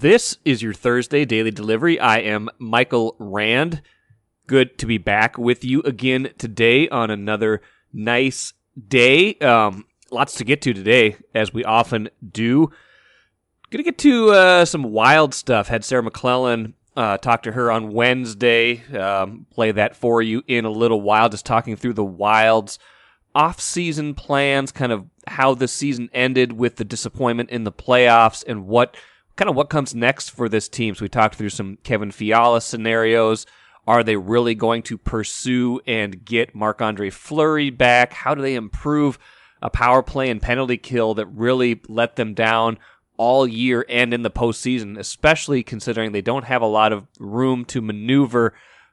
This is your Thursday Daily Delivery. I am Michael Rand. Good to be back with you again today on another nice day. Lots to get to today, as we often do. Going to get to some wild stuff. Had Sarah McLellan talk to her on Wednesday. Play that for you in a little while, just talking through the Wild's off-season plans, kind of how the season ended with the disappointment in the playoffs and what comes next for this team. So we talked through some Kevin Fiala scenarios. Are they really going to pursue and get Marc-Andre Fleury back? How do they improve a power play and penalty kill that really let them down all year and in the postseason, especially considering they don't have a lot of room to maneuver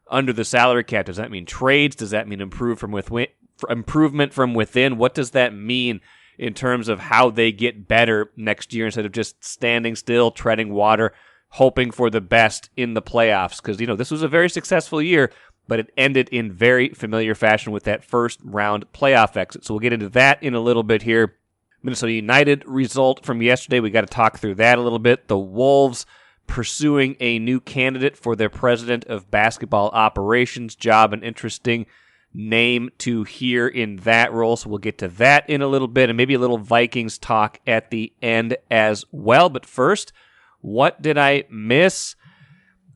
under the salary cap? Does that mean trades? Does that mean improvement from within? What does that mean in terms of how they get better next year instead of just standing still, treading water, hoping for the best in the playoffs? Because, this was a very successful year, but it ended in very familiar fashion with that first round playoff exit. So we'll get into that in a little bit here. Minnesota United result from yesterday, we got to talk through that a little bit. The Wolves pursuing a new candidate for their president of basketball operations job, an interesting name to hear in that role, so we'll get to that in a little bit, and maybe a little Vikings talk at the end as well. But first, what did I miss?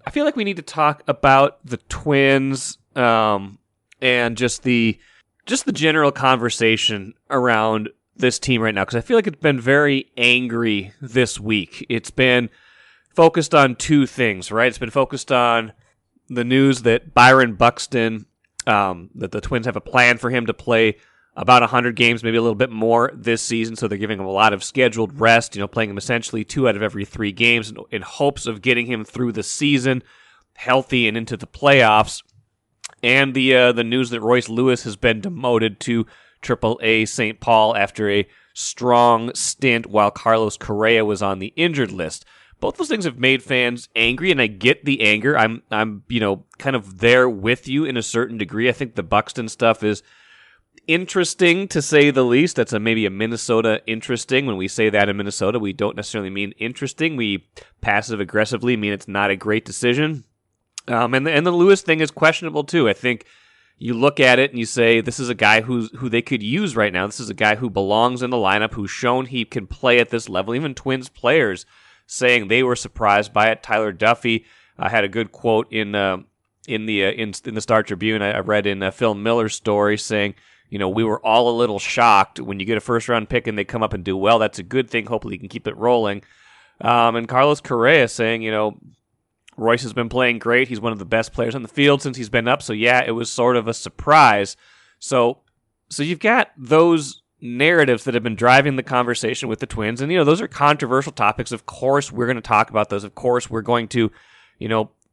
I feel like we need to talk about the Twins and just the general conversation around this team right now, because I feel like it's been very angry this week. It's been focused on two things, right? It's been focused on the news that Byron Buxton, that the Twins have a plan for him to play about 100 games, maybe a little bit more this season, so they're giving him a lot of scheduled rest, playing him essentially 2 out of every 3 games in hopes of getting him through the season healthy and into the playoffs. And the news that Royce Lewis has been demoted to AAA St. Paul after a strong stint while Carlos Correa was on the injured list. Both those things have made fans angry, and I get the anger. I'm kind of there with you in a certain degree. I think the Buxton stuff is interesting, to say the least. That's maybe a Minnesota interesting. When we say that in Minnesota, we don't necessarily mean interesting. We passive-aggressively mean it's not a great decision. And the Lewis thing is questionable, too. I think you look at it and you say, this is a guy who they could use right now. This is a guy who belongs in the lineup, who's shown he can play at this level. Even Twins players saying they were surprised by it. Tyler Duffy had a good quote in the Star Tribune. I read in Phil Miller's story saying, we were all a little shocked when you get a first round pick and they come up and do well. That's a good thing. Hopefully you can keep it rolling. And Carlos Correa saying, Royce has been playing great. He's one of the best players on the field since he's been up. So yeah, it was sort of a surprise. So you've got those narratives that have been driving the conversation with the Twins. And, those are controversial topics. Of course, we're going to talk about those. Of course, we're going to,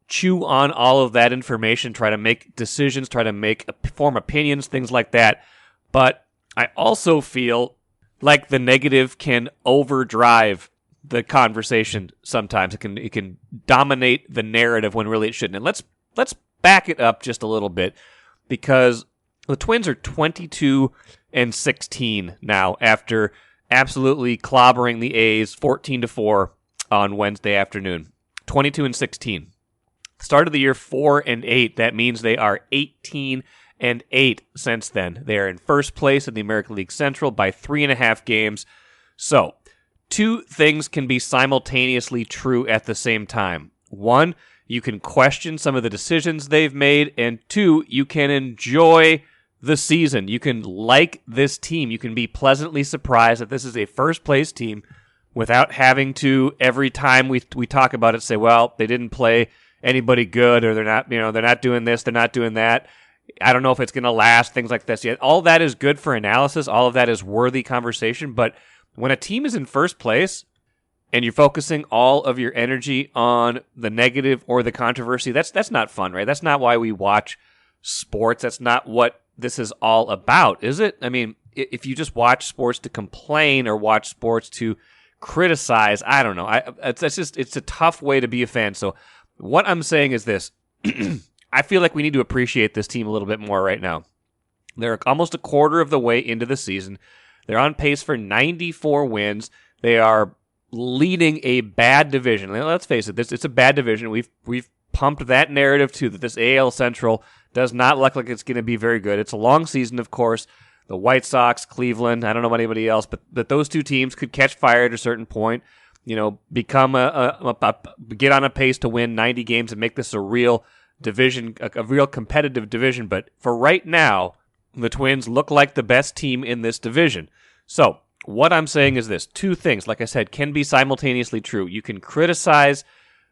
chew on all of that information, try to make decisions, try to form opinions, things like that. But I also feel like the negative can overdrive the conversation sometimes. It can dominate the narrative when really it shouldn't. And let's back it up just a little bit, because the Twins are 22-16 now after absolutely clobbering the A's 14-4 on Wednesday afternoon. 22-16. Start of the year 4-8. That means they are 18-8 since then. They are in first place in the American League Central by 3.5 games. So, 2 things can be simultaneously true at the same time. 1, you can question some of the decisions they've made, and 2, you can enjoy the season. You can like this team. You can be pleasantly surprised that this is a first-place team without having to, every time we talk about it, say, well, they didn't play anybody good, or they're not doing this, they're not doing that. I don't know if it's going to last, things like this. Yet all that is good for analysis. All of that is worthy conversation. But when a team is in first place and you're focusing all of your energy on the negative or the controversy, that's not fun, right? That's not why we watch sports. That's not what this is all about, is it? I mean, if you just watch sports to complain or watch sports to criticize, I don't know. It's a tough way to be a fan. So what I'm saying is this. I feel like we need to appreciate this team a little bit more right now. They're almost a quarter of the way into the season. They're on pace for 94 wins. They are leading a bad division. Let's face it, it's a bad division. We've pumped that narrative too, that this AL Central does not look like it's going to be very good. It's a long season, of course. The White Sox, Cleveland, I don't know about anybody else, but that those two teams could catch fire at a certain point, become get on a pace to win 90 games and make this a real division, a real competitive division. But for right now, the Twins look like the best team in this division. So what I'm saying is this. Two things, like I said, can be simultaneously true. You can criticize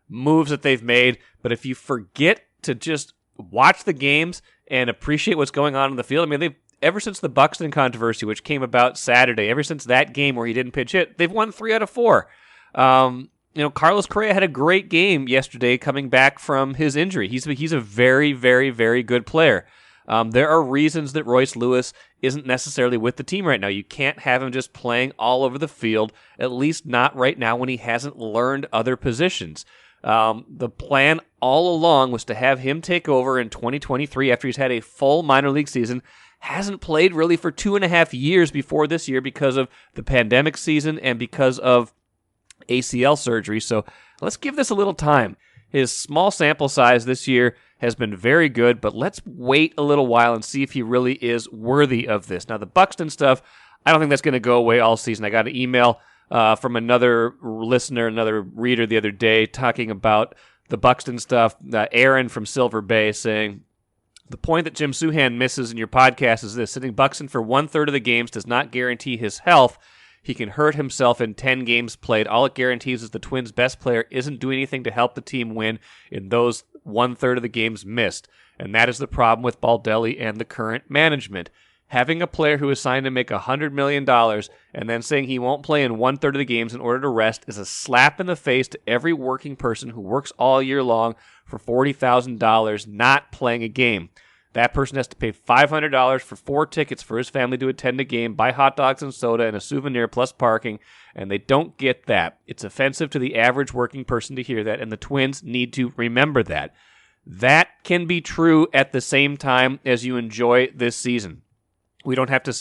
moves that they've made, but if you forget to just watch the games and appreciate what's going on in the field, they've ever since the Buxton controversy, which came about Saturday, ever since that game where he didn't pitch hit, they've won 3 out of 4. Carlos Correa had a great game yesterday coming back from his injury. He's a very, very, very good player. There are reasons that Royce Lewis isn't necessarily with the team right now. You can't have him just playing all over the field, at least not right now when he hasn't learned other positions. The plan all along was to have him take over in 2023 after he's had a full minor league season. Hasn't played really for 2.5 years before this year because of the pandemic season and because of ACL surgery. So let's give this a little time. His small sample size this year has been very good, but let's wait a little while and see if he really is worthy of this. Now, the Buxton stuff, I don't think that's going to go away all season. I got an email from another listener, another reader the other day talking about the Buxton stuff. Aaron from Silver Bay saying, the point that Jim Souhan misses in your podcast is this: sitting Buxton for 1/3 of the games does not guarantee his health. He can hurt himself in 10 games played. All it guarantees is the Twins' best player isn't doing anything to help the team win in those 1/3 of the games missed. And that is the problem with Baldelli and the current management. Having a player who is signed to make $100 million and then saying he won't play in 1/3 of the games in order to rest is a slap in the face to every working person who works all year long for $40,000 not playing a game. That person has to pay $500 for 4 tickets for his family to attend a game, buy hot dogs and soda and a souvenir plus parking, and they don't get that. It's offensive to the average working person to hear that, and the Twins need to remember that. That can be true at the same time as you enjoy this season. We don't have to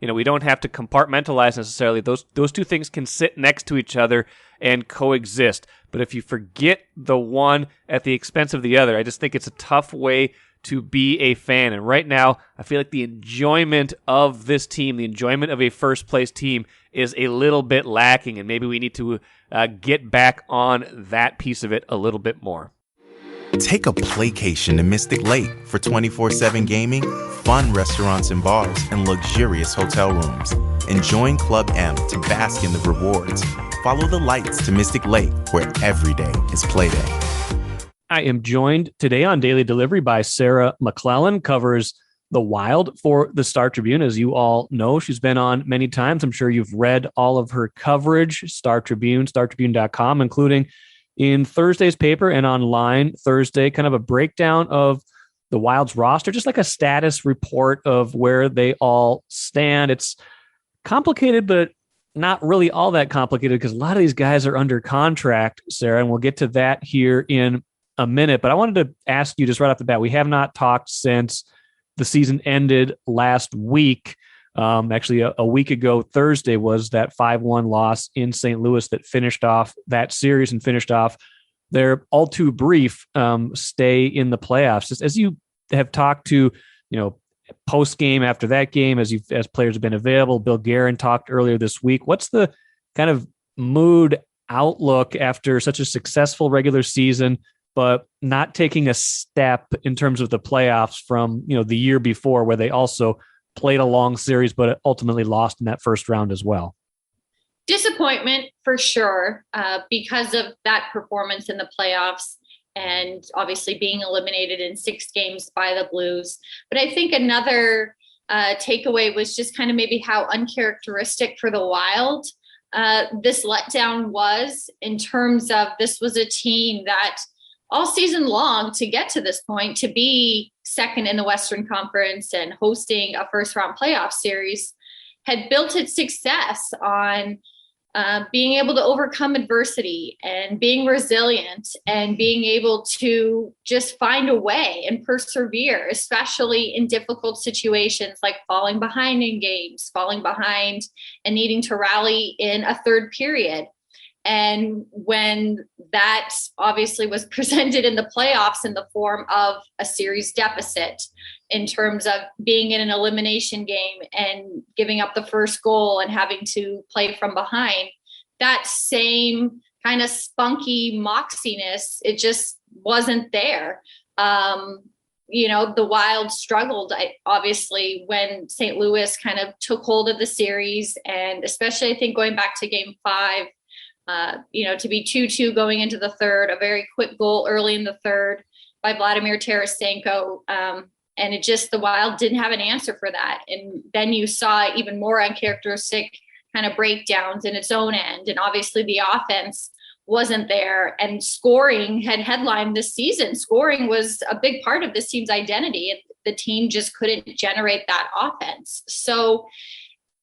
compartmentalize necessarily. Those two things can sit next to each other and coexist. But if you forget the one at the expense of the other, I just think it's a tough way to be a fan. And right now, I feel like the enjoyment of this team, the enjoyment of a first-place team is a little bit lacking, and maybe we need to get back on that piece of it a little bit more. Take a playcation to Mystic Lake for 24/7 gaming, fun restaurants and bars, and luxurious hotel rooms. And join Club M to bask in the rewards. Follow the lights to Mystic Lake, where every day is play day. I am joined today on Daily Delivery by Sarah McLellan, covers the Wild for the Star Tribune. As you all know, she's been on many times. I'm sure you've read all of her coverage, Star Tribune, startribune.com, including in Thursday's paper and online Thursday, kind of a breakdown of the Wild's roster, just like a status report of where they all stand. It's complicated, but not really all that complicated because a lot of these guys are under contract, Sarah, and we'll get to that here in a minute. But I wanted to ask you just right off the bat, we have not talked since the season ended last week. Actually, a week ago, Thursday was that 5-1 loss in St. Louis that finished off that series and finished off their all too brief stay in the playoffs. Just as you have talked to, post game after that game, as players have been available, Bill Guerin talked earlier this week. What's the kind of mood outlook after such a successful regular season, but not taking a step in terms of the playoffs from the year before, where they also played a long series, but ultimately lost in that first round as well? Disappointment for sure, because of that performance in the playoffs and obviously being eliminated in 6 games by the Blues. But I think another takeaway was just kind of maybe how uncharacteristic for the Wild this letdown was, in terms of this was a team that all season long, to get to this point, to be second in the Western Conference and hosting a first round playoff series, had built its success on being able to overcome adversity and being resilient and being able to just find a way and persevere, especially in difficult situations like falling behind in games, falling behind and needing to rally in a third period. And when that obviously was presented in the playoffs in the form of a series deficit in terms of being in an elimination game and giving up the first goal and having to play from behind, that same kind of spunky moxiness, it just wasn't there. The Wild struggled, obviously, when St. Louis kind of took hold of the series, and especially I think going back to game 5, to be 2-2 going into the third, a very quick goal early in the third by Vladimir Tarasenko. And the Wild didn't have an answer for that. And then you saw even more uncharacteristic kind of breakdowns in its own end. And obviously the offense wasn't there, and scoring had headlined this season. Scoring was a big part of this team's identity, and the team just couldn't generate that offense. So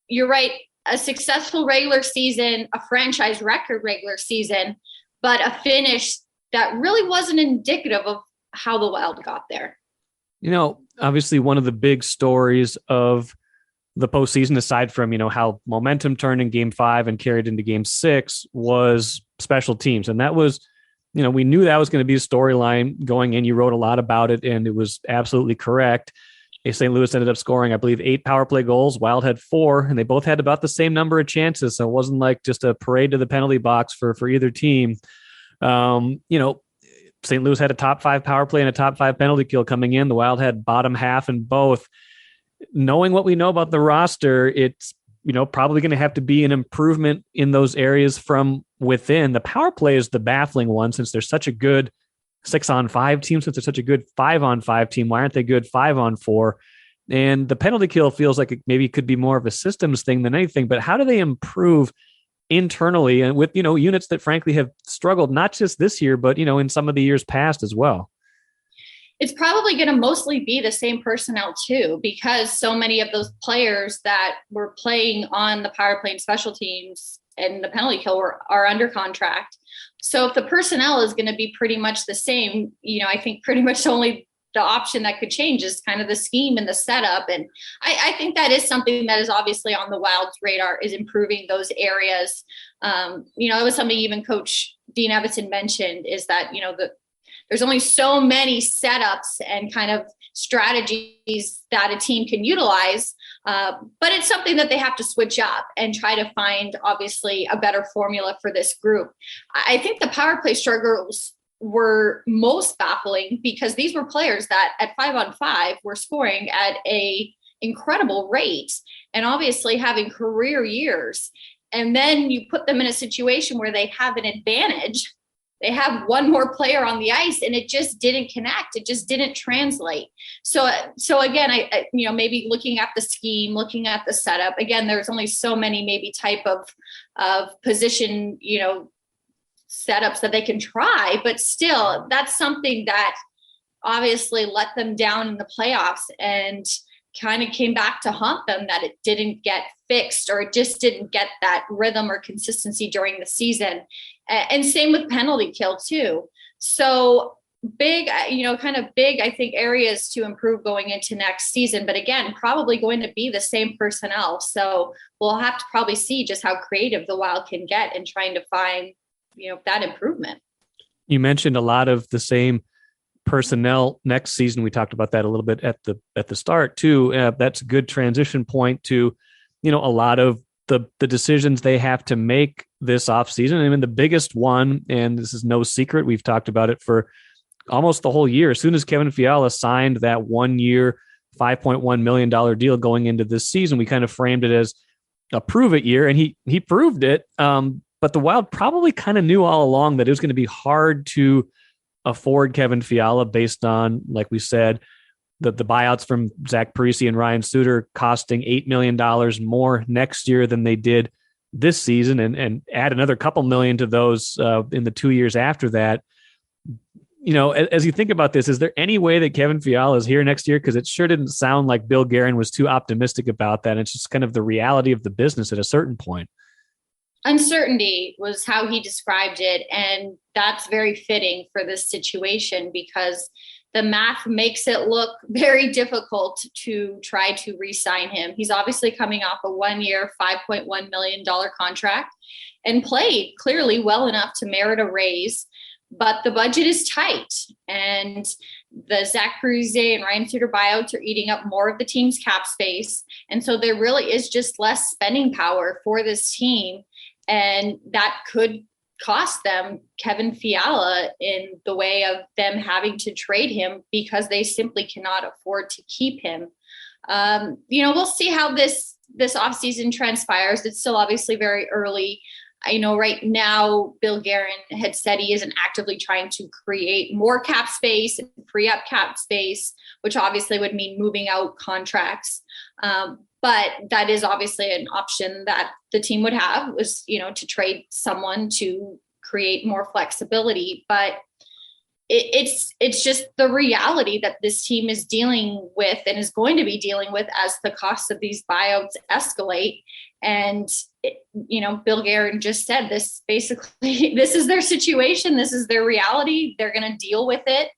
you're right. A successful regular season, a franchise record regular season, but a finish that really wasn't indicative of how the Wild got there. Obviously one of the big stories of the postseason, aside from, how momentum turned in game 5 and carried into game 6, was special teams. And that was, we knew that was going to be a storyline going in. You wrote a lot about it, and it was absolutely correct. St. Louis ended up scoring, I believe, 8 power play goals. Wild had 4, and they both had about the same number of chances. So it wasn't like just a parade to the penalty box for either team. St. Louis had a top 5 power play and a top 5 penalty kill coming in. The Wild had bottom half in both. Knowing what we know about the roster, it's, probably going to have to be an improvement in those areas from within. The power play is the baffling one, since they're such a good 6-on-5 team, since they're such a good 5-on-5 team. Why aren't they good 5-on-4? And the penalty kill feels like it maybe could be more of a systems thing than anything, but how do they improve internally and with, units that frankly have struggled, not just this year, but, in some of the years past as well? It's probably going to mostly be the same personnel too, because so many of those players that were playing on the power play and special teams and the penalty kill are under contract. So if the personnel is going to be pretty much the same, I think pretty much only the option that could change is kind of the scheme and the setup. And I think that is something that is obviously on the Wild's radar, is improving those areas. It was something even Coach Dean Evason mentioned, is that, there's only so many setups and kind of strategies that a team can utilize. But it's something that they have to switch up and try to find, obviously, a better formula for this group. I think the power play struggles were most baffling because these were players that at 5-on-5 were scoring at a incredible rate and obviously having career years. And then you put them in a situation where they have an advantage. They have one more player on the ice, and it just didn't connect. It just didn't translate. So again, I maybe looking at the scheme, looking at the setup, again, there's only so many maybe type of position, setups that they can try, but still that's something that obviously let them down in the playoffs and kind of came back to haunt them, that it didn't get fixed, or it just didn't get that rhythm or consistency during the season. And same with penalty kill too. So big, I think areas to improve going into next season, but again, probably going to be the same personnel. So we'll have to probably see just how creative the Wild can get in trying to find, that improvement. You mentioned a lot of the same personnel next season. We talked about that a little bit at the start too. That's a good transition point to, a lot of the decisions they have to make this offseason. I mean, the biggest one, and this is no secret, we've talked about it for almost the whole year. As soon as Kevin Fiala signed that 1-year, $5.1 million deal going into this season, we kind of framed it as a prove it year, and he proved it. But the Wild probably kind of knew all along that it was going to be hard to afford Kevin Fiala based on, like we said, the buyouts from Zach Parise and Ryan Suter costing $8 million more next year than they did this season, and add another couple million to those in the 2 years after that. As you think about this, is there any way that Kevin Fiala is here next year? Because it sure didn't sound like Bill Guerin was too optimistic about that. It's just kind of the reality of the business at a certain point. Uncertainty was how he described it. And that's very fitting for this situation because the math makes it look very difficult to try to re-sign him. He's obviously coming off a 1-year, $5.1 million contract and played clearly well enough to merit a raise, but the budget is tight. And the Zach Parise and Ryan Suter buyouts are eating up more of the team's cap space. And so there really is just less spending power for this team. And that could cost them Kevin Fiala in the way of them having to trade him because they simply cannot afford to keep him. We'll see how this offseason transpires. It's still obviously very early. I know right now Bill Guerin had said he isn't actively trying to create more cap space and free up cap space, which obviously would mean moving out contracts. But that is obviously an option that the team would have was, to trade someone to create more flexibility. But it's just the reality that this team is dealing with and is going to be dealing with as the cost of these buyouts escalate. And, Bill Guerin just said this, basically, this is their situation. This is their reality. They're going to deal with it.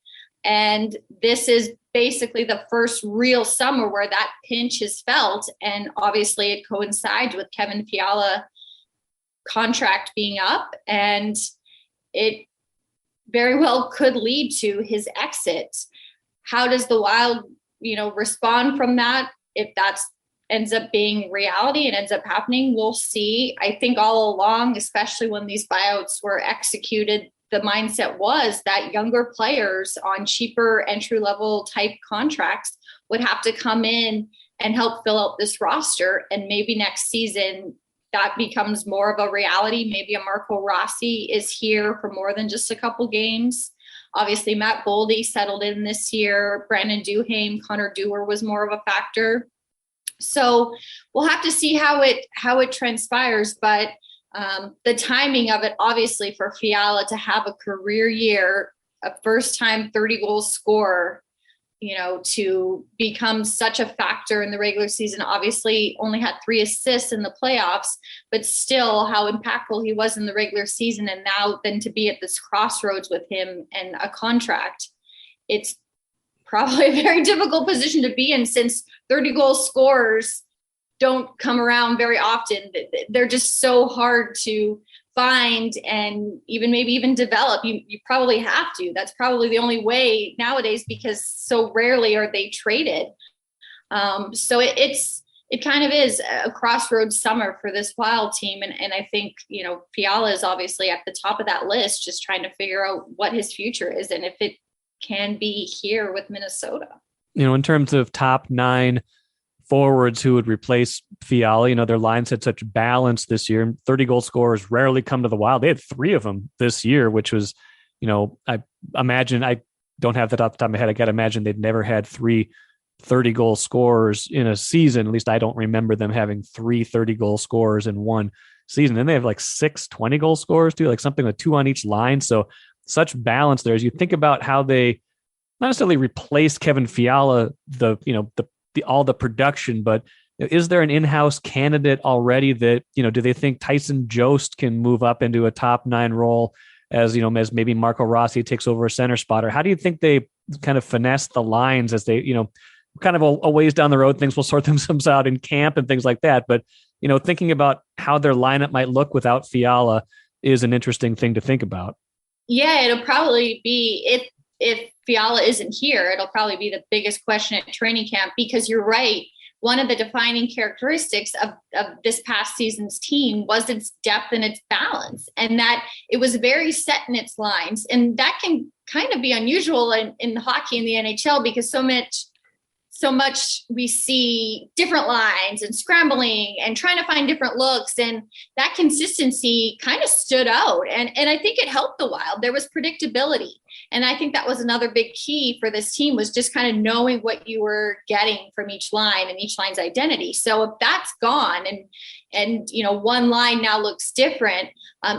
And this is basically the first real summer where that pinch is felt. And obviously it coincides with Kevin Fiala contract being up, and it very well could lead to his exit. How does the Wild, respond from that? If that's ends up being reality and ends up happening, we'll see. I think all along, especially when these buyouts were executed, the mindset was that younger players on cheaper entry-level type contracts would have to come in and help fill out this roster. And maybe next season that becomes more of a reality. Maybe a Marco Rossi is here for more than just a couple games. Obviously, Matt Boldy settled in this year. Brandon Duhaime, Connor Dewar was more of a factor. So we'll have to see how it transpires. But the timing of it, obviously, for Fiala to have a career year, a first-time 30-goal scorer, to become such a factor in the regular season, obviously only had 3 assists in the playoffs, but still how impactful he was in the regular season. And now then to be at this crossroads with him and a contract, it's probably a very difficult position to be in since 30-goal scorers don't come around very often. They're just so hard to find and even develop. You probably have to. That's probably the only way nowadays because so rarely are they traded. So it kind of is a crossroads summer for this Wild team. And I think, Fiala is obviously at the top of that list, just trying to figure out what his future is and if it can be here with Minnesota. In terms of top 9 forwards who would replace Fiala, their lines had such balance this year. 30-goal scorers rarely come to the Wild. They had 3 of them this year, which was, I imagine, I don't have that off the top of my head. I got to imagine they'd never had 3 30-goal scorers in a season. At least I don't remember them having 3 30-goal scorers in one season. Then they have like 6 20-goal scorers too, like something with 2 on each line. So such balance there. As you think about how they not necessarily replaced Kevin Fiala, all the production, but is there an in-house candidate already that, do they think Tyson Jost can move up into a top 9 role as maybe Marco Rossi takes over a center spot? Or how do you think they kind of finesse the lines as they, kind of a ways down the road, things will sort themselves out in camp and things like that. But, thinking about how their lineup might look without Fiala is an interesting thing to think about. Yeah, it'll probably be if Fiala isn't here, it'll probably be the biggest question at training camp, because you're right. One of the defining characteristics of this past season's team was its depth and its balance, and that it was very set in its lines. And that can kind of be unusual in hockey in the NHL, because so much we see different lines and scrambling and trying to find different looks, and that consistency kind of stood out. And I think it helped the Wild. There was predictability. And I think that was another big key for this team, was just kind of knowing what you were getting from each line and each line's identity. So if that's gone and one line now looks different,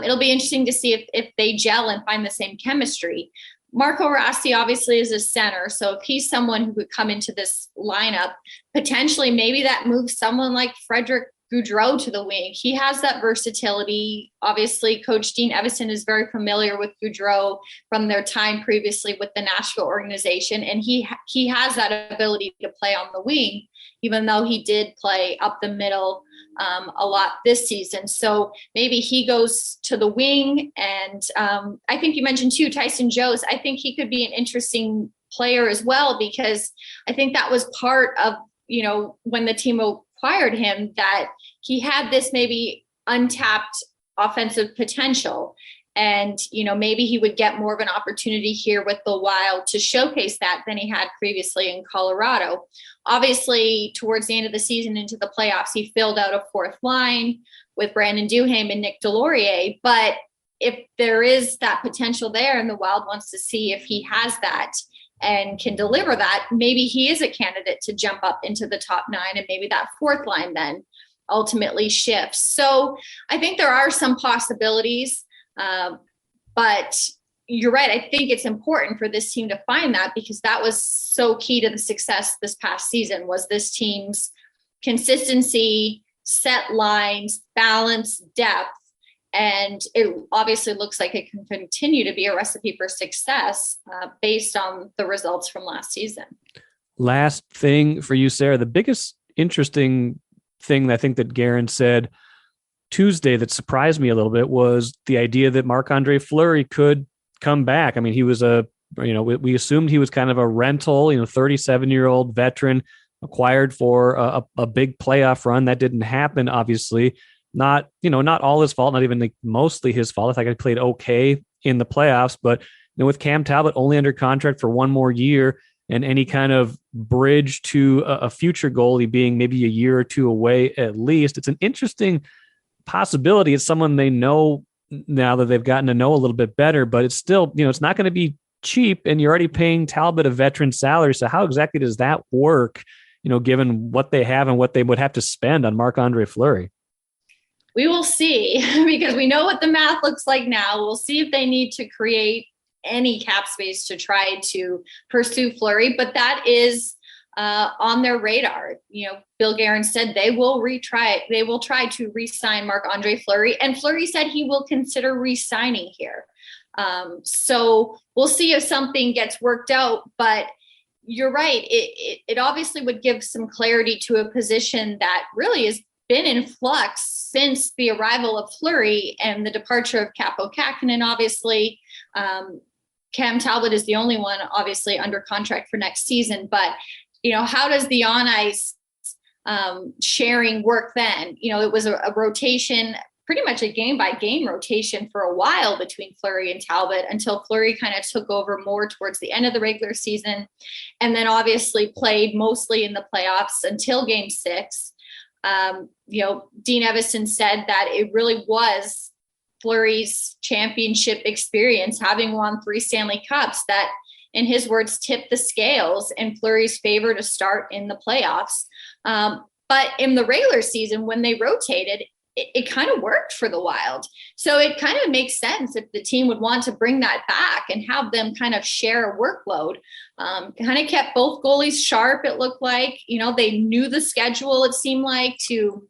it'll be interesting to see if they gel and find the same chemistry. Marco Rossi obviously is a center. So if he's someone who could come into this lineup, potentially maybe that moves someone like Frederick Goudreau to the wing. He has that versatility. Obviously, Coach Dean Evison is very familiar with Goudreau from their time previously with the Nashville organization, and he has that ability to play on the wing, even though he did play up the middle a lot this season. So maybe he goes to the wing. And I think you mentioned too, Tyson Jones. I think he could be an interesting player as well, because I think that was part of, when the team acquired him, that he had this maybe untapped offensive potential. And, maybe he would get more of an opportunity here with the Wild to showcase that than he had previously in Colorado. Obviously, towards the end of the season into the playoffs, he filled out a fourth line with Brandon Duhaime and Nick Delorier. But if there is that potential there and the Wild wants to see if he has that and can deliver that, maybe he is a candidate to jump up into the top 9, and maybe that fourth line then ultimately shifts. So I think there are some possibilities. But you're right. I think it's important for this team to find that, because that was so key to the success this past season, was this team's consistency, set lines, balance, depth. And it obviously looks like it can continue to be a recipe for success based on the results from last season. Last thing for you, Sarah, the biggest interesting thing I think that Guerin said Tuesday that surprised me a little bit was the idea that Marc-Andre Fleury could come back. I mean, he was we assumed he was kind of a rental, 37-year-old veteran acquired for a big playoff run. That didn't happen, obviously. Not all his fault, not even mostly his fault. I think I played okay in the playoffs, but with Cam Talbot only under contract for one more year and any kind of bridge to a future goalie being maybe a year or two away at least, it's an interesting possibility. It's someone they know now that they've gotten to know a little bit better, but it's still, it's not going to be cheap, and you're already paying Talbot a veteran salary. So how exactly does that work, given what they have and what they would have to spend on Marc-Andre Fleury? We will see, because we know what the math looks like now. We'll see if they need to create any cap space to try to pursue Fleury, but that is on their radar. Bill Guerin said they will try to re-sign Marc-Andre Fleury, and Fleury said he will consider re-signing here. So we'll see if something gets worked out, but you're right. It obviously would give some clarity to a position that really has been in flux since the arrival of Fleury and the departure of Capo Kakkonen. Obviously, Cam Talbot is the only one obviously under contract for next season, but how does the on-ice sharing work then? It was a rotation, pretty much a game-by-game rotation for a while between Fleury and Talbot, until Fleury kind of took over more towards the end of the regular season, and then obviously played mostly in the playoffs until Game 6. Dean Evison said that it really was Fleury's championship experience, having won 3 Stanley Cups, that, in his words, tipped the scales in Fleury's favor to start in the playoffs. But in the regular season, when they rotated, it kind of worked for the Wild. So it kind of makes sense if the team would want to bring that back and have them kind of share a workload. Kind of kept both goalies sharp, it looked like. They knew the schedule, it seemed like, to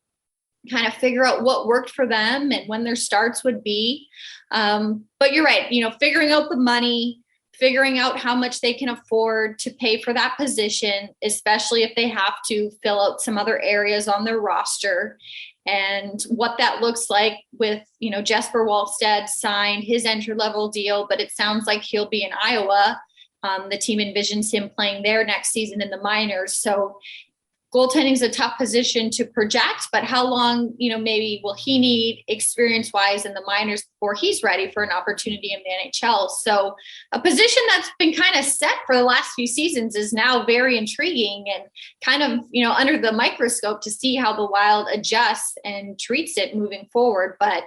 kind of figure out what worked for them and when their starts would be. But you're right, figuring out the money, figuring out how much they can afford to pay for that position, especially if they have to fill out some other areas on their roster, and what that looks like with, Jesper Wallstedt signed his entry-level deal, but it sounds like he'll be in Iowa. The team envisions him playing there next season in the minors. So goaltending is a tough position to project, but how long, maybe will he need experience-wise in the minors before he's ready for an opportunity in the NHL? So a position that's been kind of set for the last few seasons is now very intriguing and kind of, under the microscope to see how the Wild adjusts and treats it moving forward. But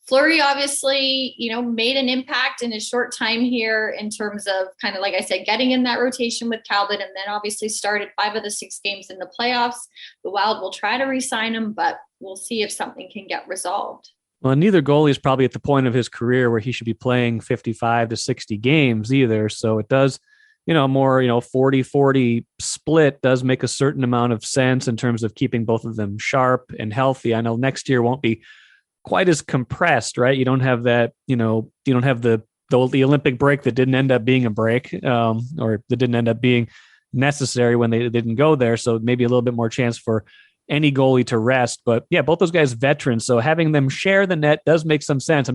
Fleury obviously, made an impact in a short time here in terms of kind of, like I said, getting in that rotation with Talbot, and then obviously started 5 of the 6 games in the playoffs. The Wild will try to re-sign him, but we'll see if something can get resolved. Well, neither goalie is probably at the point of his career where he should be playing 55 to 60 games either. So it does more, 40-40 split does make a certain amount of sense in terms of keeping both of them sharp and healthy. I know next year won't be quite as compressed, right? You don't have that, you don't have the Olympic break that didn't end up being a break, or that didn't end up being necessary when they didn't go there. So maybe a little bit more chance for any goalie to rest. But yeah, both those guys veterans. So having them share the net does make some sense.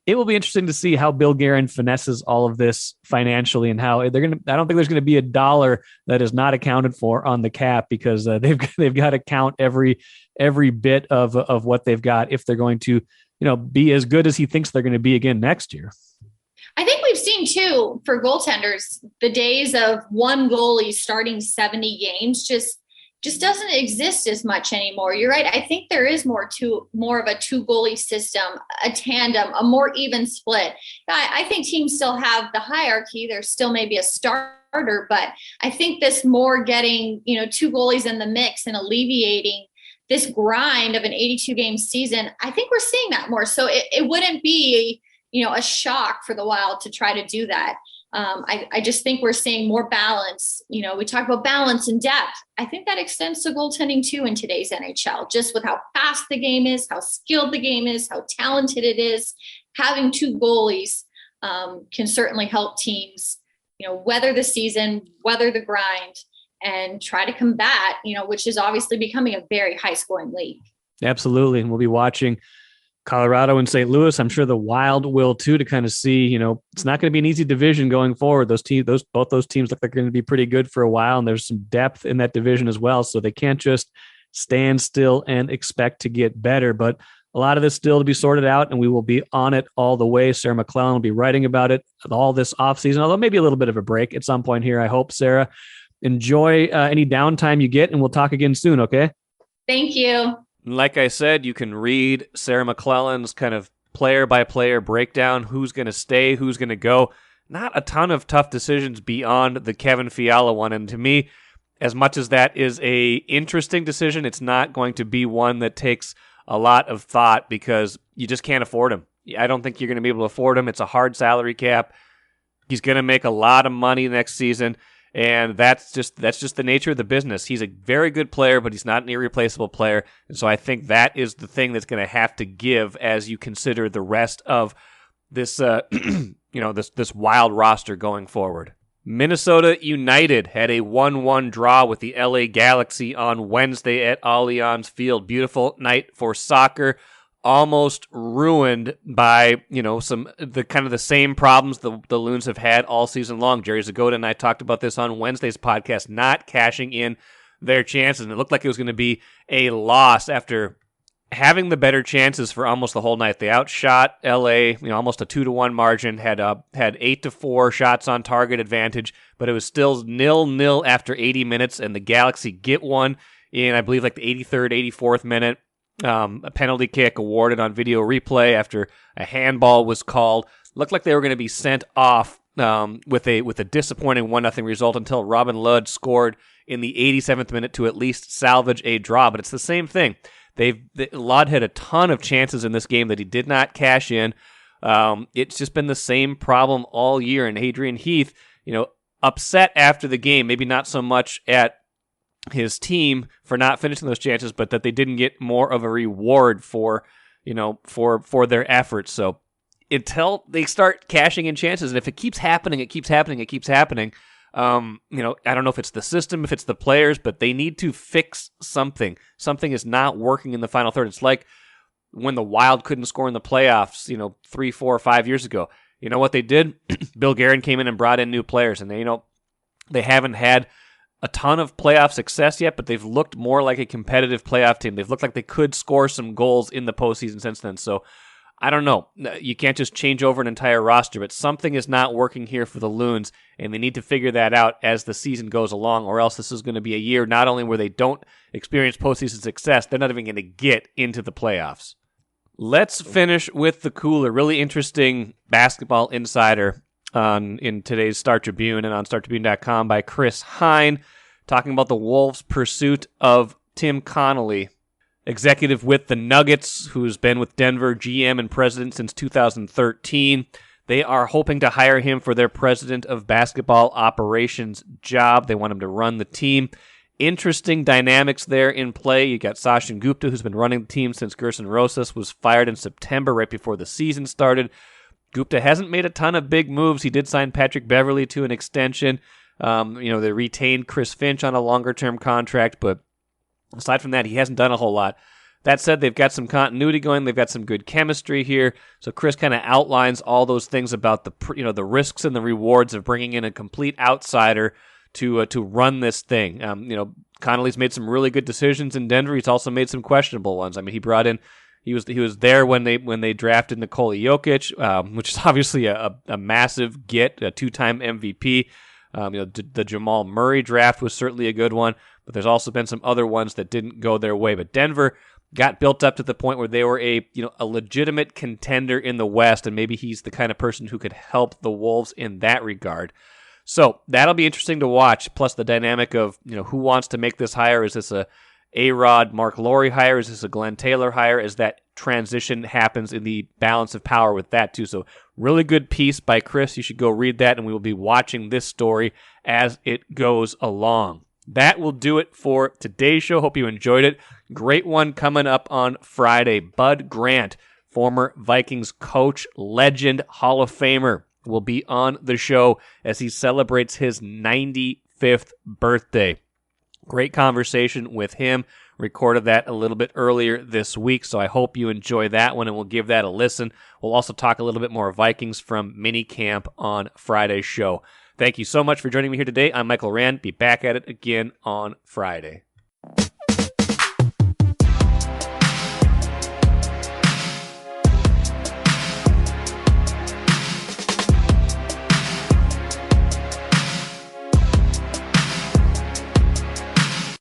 It will be interesting to see how Bill Guerin finesses all of this financially and how I don't think there's going to be a dollar that is not accounted for on the cap, because they've got to count every bit of what they've got if they're going to, be as good as he thinks they're going to be again next year. I think we've seen too, for goaltenders, the days of one goalie starting 70 games just doesn't exist as much anymore. You're right. I think there is more of a two goalie system, a tandem, a more even split. I think teams still have the hierarchy. There's still maybe a starter, but I think this more getting, two goalies in the mix and alleviating this grind of an 82 game season. I think we're seeing that more. So it wouldn't be, a shock for the Wild to try to do that. I just think we're seeing more balance. We talk about balance and depth. I think that extends to goaltending too in today's NHL, just with how fast the game is, how skilled the game is, how talented it is. Having two goalies can certainly help teams, weather the season, weather the grind, and try to combat, which is obviously becoming a very high scoring league. Absolutely. And we'll be watching Colorado and St. Louis. I'm sure the Wild will too, to kind of see, it's not going to be an easy division going forward. Both those teams look like they're going to be pretty good for a while, and there's some depth in that division as well. So they can't just stand still and expect to get better. But a lot of this still to be sorted out, and we will be on it all the way. Sarah McLellan will be writing about it all this offseason, although maybe a little bit of a break at some point here, I hope. Sarah, enjoy any downtime you get, and we'll talk again soon, okay? Thank you. Like I said, you can read Sarah McLellan's kind of player-by-player breakdown, who's going to stay, who's going to go. Not a ton of tough decisions beyond the Kevin Fiala one, and to me, as much as that is a interesting decision, it's not going to be one that takes a lot of thought, because you just can't afford him. I don't think you're going to be able to afford him. It's a hard salary cap. He's going to make a lot of money next season. And that's just the nature of the business. He's a very good player, but he's not an irreplaceable player. And so I think that is the thing that's going to have to give as you consider the rest of this, this Wild roster going forward. Minnesota United had a 1-1 draw with the LA Galaxy on Wednesday at Allianz Field. Beautiful night for soccer. Almost ruined by, the same problems the Loons have had all season long. Jerry Zagoda and I talked about this on Wednesday's podcast, not cashing in their chances. And it looked like it was going to be a loss after having the better chances for almost the whole night. They outshot LA, almost a 2-1 margin, had 8-4 shots on target advantage, but it was still 0-0 after 80 minutes, and the Galaxy get one in, I believe, like the 83rd, 84th minute. A penalty kick awarded on video replay after a handball was called. Looked like they were going to be sent off with a disappointing 1-0 result until Robin Lod scored in the 87th minute to at least salvage a draw. But it's the same thing. Lod had a ton of chances in this game that he did not cash in. It's just been the same problem all year. And Adrian Heath, upset after the game, maybe not so much at his team for not finishing those chances, but that they didn't get more of a reward for their efforts. So until they start cashing in chances, and if it keeps happening, I don't know if it's the system, if it's the players, but they need to fix something. Something is not working in the final third. It's like when the Wild couldn't score in the playoffs, 3, 4, 5 years ago. You know what they did? Bill Guerin came in and brought in new players, and they haven't had a ton of playoff success yet, but they've looked more like a competitive playoff team. They've looked like they could score some goals in the postseason since then. So I don't know. You can't just change over an entire roster, but something is not working here for the Loons, and they need to figure that out as the season goes along, or else this is going to be a year not only where they don't experience postseason success, they're not even going to get into the playoffs. Let's finish with the cooler. Really interesting basketball insider in today's Star Tribune and on StarTribune.com by Chris Hine, talking about the Wolves' pursuit of Tim Connolly, executive with the Nuggets, who's been with Denver, GM and president since 2013. They are hoping to hire him for their president of basketball operations job. They want him to run the team. Interesting dynamics there in play. You got Sachin Gupta, who's been running the team since Gerson Rosas was fired in September, right before the season started. Gupta hasn't made a ton of big moves. He did sign Patrick Beverley to an extension. They retained Chris Finch on a longer-term contract, but aside from that, he hasn't done a whole lot. That said, they've got some continuity going. They've got some good chemistry here. So Chris kind of outlines all those things about the risks and the rewards of bringing in a complete outsider to run this thing. Connolly's made some really good decisions in Denver. He's also made some questionable ones. I mean, he was there when they drafted Nikola Jokic, which is obviously a massive get, a 2-time MVP. The Jamal Murray draft was certainly a good one, but there's also been some other ones that didn't go their way. But Denver got built up to the point where they were a legitimate contender in the West, and maybe he's the kind of person who could help the Wolves in that regard. So that'll be interesting to watch, plus the dynamic of who wants to make this hire. Is this a A-Rod, Mark Lowry hire? Is this a Glenn Taylor hire? As that transition happens in the balance of power with that too. So really good piece by Chris. You should go read that, and we will be watching this story as it goes along. That will do it for today's show. Hope you enjoyed it. Great one coming up on Friday. Bud Grant, former Vikings coach, legend, Hall of Famer, will be on the show as he celebrates his 95th birthday. Great conversation with him. Recorded that a little bit earlier this week, so I hope you enjoy that one, and we'll give that a listen. We'll also talk a little bit more Vikings from minicamp on Friday's show. Thank you so much for joining me here today. I'm Michael Rand. Be back at it again on Friday.